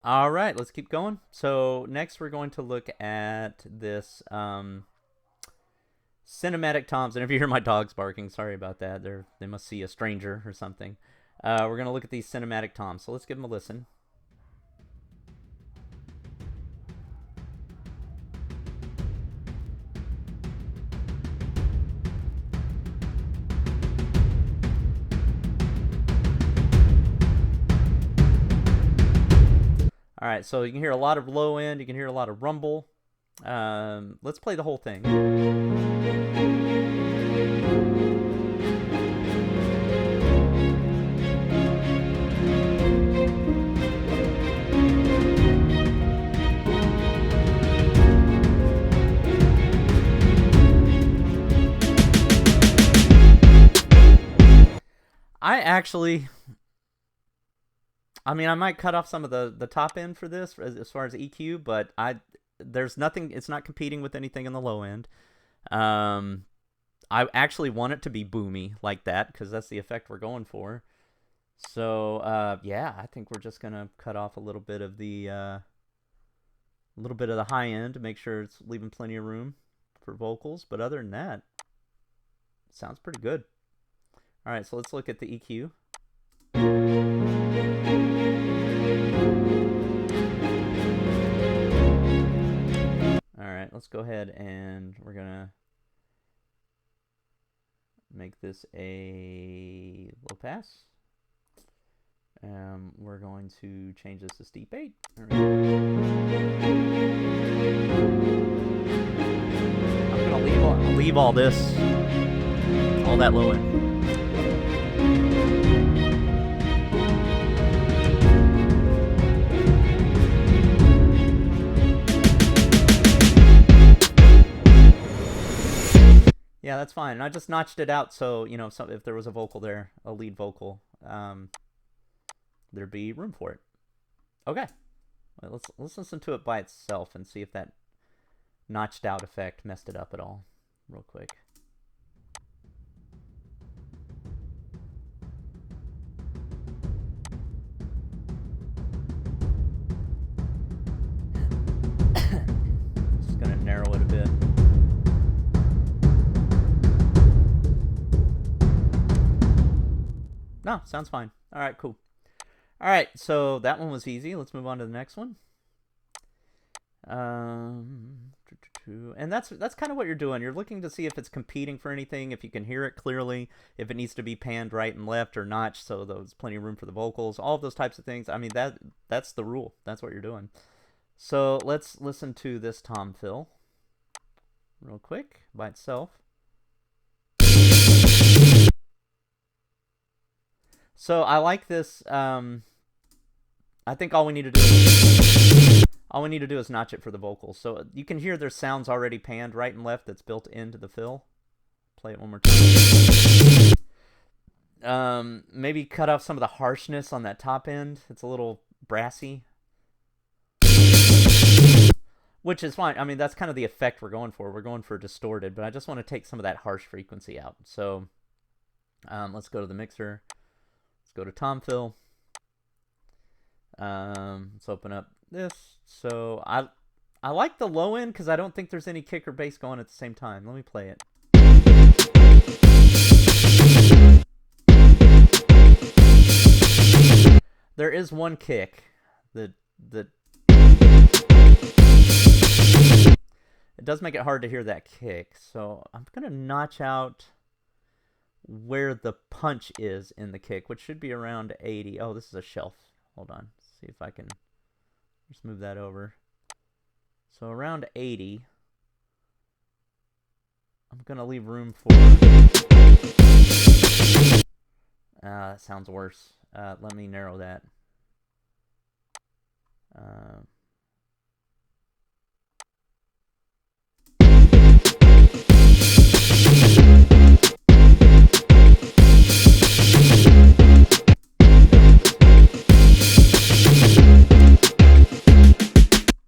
All right, let's keep going. So next we're going to look at this cinematic toms. And if you hear my dogs barking, sorry about that. They must see a stranger or something. We're going to look at these cinematic toms. So let's give them a listen. All right, so you can hear a lot of low end. You can hear a lot of rumble. Let's play the whole thing. I actually, I mean, I might cut off some of the top end for this as far as EQ, but there's nothing. It's not competing with anything in the low end. Um, I actually want it to be boomy like that because that's the effect we're going for. So yeah, I think we're just gonna cut off a little bit of the high end to make sure it's leaving plenty of room for vocals. But other than that, it sounds pretty good. All right, so let's look at the EQ. All right, let's go ahead and we're gonna make this a low pass. We're going to change this to steep 8. All right. I'm gonna leave all this, all that low end. Yeah, that's fine. And I just notched it out so, you know, if there was a vocal there, a lead vocal, there'd be room for it. Okay. Well, let's listen to it by itself and see if that notched out effect messed it up at all real quick. Just gonna narrow it a bit. No, sounds fine. All right, cool. All right, so that one was easy. Let's move on to the next one. And that's kind of what you're doing. You're looking to see if it's competing for anything, if you can hear it clearly, if it needs to be panned right and left or notched so there's plenty of room for the vocals, all of those types of things. I mean, that's the rule. That's what you're doing. So let's listen to this tom fill real quick by itself. So I like this. I think all we need to do is notch it for the vocals. So you can hear there's sounds already panned right and left that's built into the fill. Play it one more time. Maybe cut off some of the harshness on that top end. It's a little brassy. Which is fine. I mean, that's kind of the effect we're going for. We're going for distorted, but I just want to take some of that harsh frequency out. So let's go to the mixer. Let's go to tom fill. Let's open up this. So I like the low end because I don't think there's any kick or bass going at the same time. Let me play it. There is one kick that it does make it hard to hear that kick. So I'm gonna notch out where the punch is in the kick, which should be around 80. Oh, this is a shelf. Hold on. See if I can just move that over. So around 80. I'm going to leave room for... that sounds worse. Let me narrow that.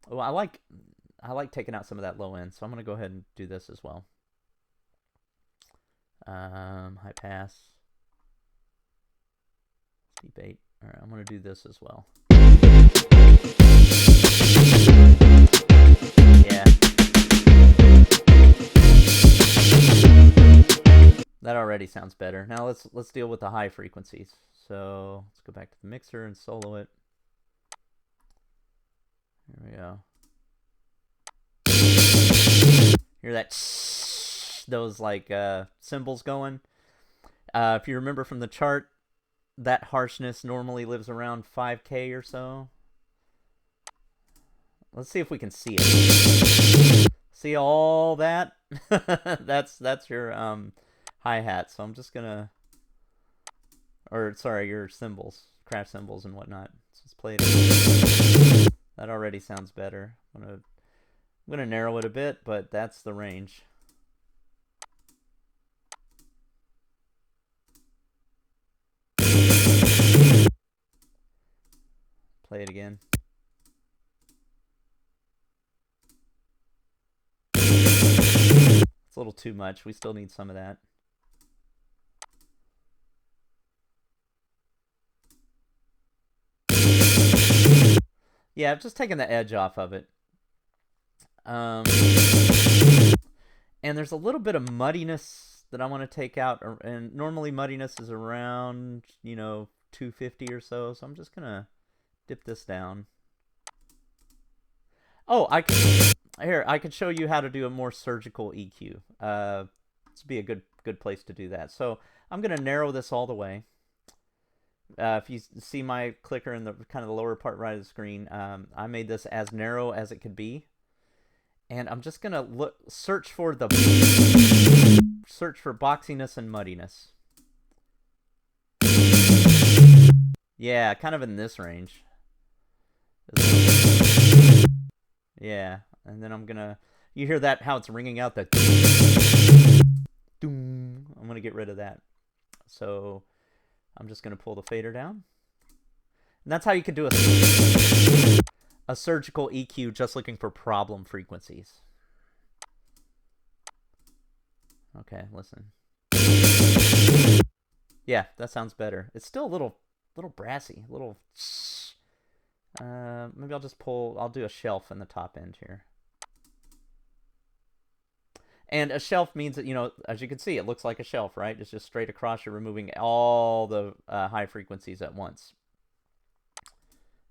Well, I like taking out some of that low end, so I'm gonna go ahead and do this as well. High pass, steep 8. All right, I'm gonna do this as well. Yeah. That already sounds better. Now let's deal with the high frequencies. So let's go back to the mixer and solo it. Here we go. Hear that? Those like cymbals going. If you remember from the chart, that harshness normally lives around 5K or so. Let's see if we can see it. See all that? that's your hi-hat. So I'm just gonna, or sorry, your cymbals, crash cymbals and whatnot. So let's play it. That already sounds better. I'm gonna narrow it a bit, but that's the range. Play it again. It's a little too much. We still need some of that. Yeah, I've just taken the edge off of it. And there's a little bit of muddiness that I want to take out. And normally muddiness is around, 250 or so. So I'm just going to dip this down. Oh, I could show you how to do a more surgical EQ. This would be a good place to do that. So I'm going to narrow this all the way. If you see my clicker in the kind of the lower part right of the screen, I made this as narrow as it could be. And I'm just going to search for boxiness and muddiness. Yeah, kind of in this range. Yeah, and then I'm gonna, you hear that, how it's ringing out, that doom. I'm gonna get rid of that. So I'm just gonna pull the fader down. And that's how you can do a surgical EQ, just looking for problem frequencies. Okay, listen. Yeah, that sounds better. It's still a little brassy, a little. Maybe I'll do a shelf in the top end here. And a shelf means that, as you can see, it looks like a shelf, right? It's just straight across. You're removing all the high frequencies at once.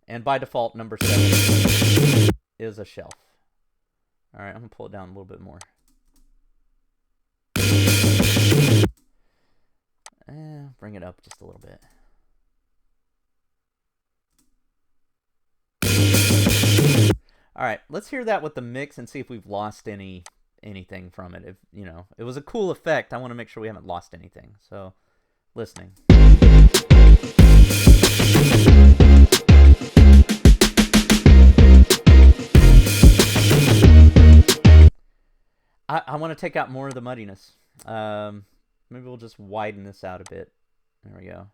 And by default, number 7 is a shelf. All right, I'm going to pull it down a little bit more. Bring it up just a little bit. All right, let's hear that with the mix and see if we've lost anything from it. If it was a cool effect, I want to make sure we haven't lost anything. So, listening. I want to take out more of the muddiness. Maybe we'll just widen this out a bit. There we go.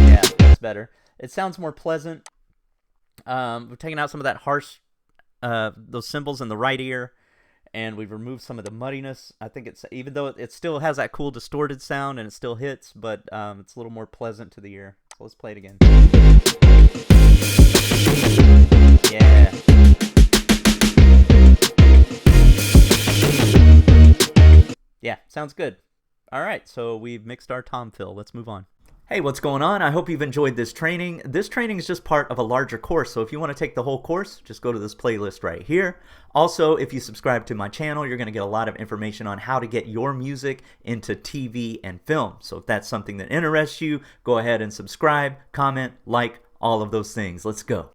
Yeah, that's better. It sounds more pleasant. We've taken out some of that harsh, those cymbals in the right ear, and we've removed some of the muddiness. I think even though it still has that cool distorted sound and it still hits, but it's a little more pleasant to the ear. So let's play it again. Yeah. Yeah, sounds good. All right, so we've mixed our tom fill. Let's move on. Hey, what's going on? I hope you've enjoyed this training. This training is just part of a larger course, so if you want to take the whole course, just go to this playlist right here. Also, if you subscribe to my channel, you're going to get a lot of information on how to get your music into TV and film. So if that's something that interests you, go ahead and subscribe, comment, like, all of those things. Let's go.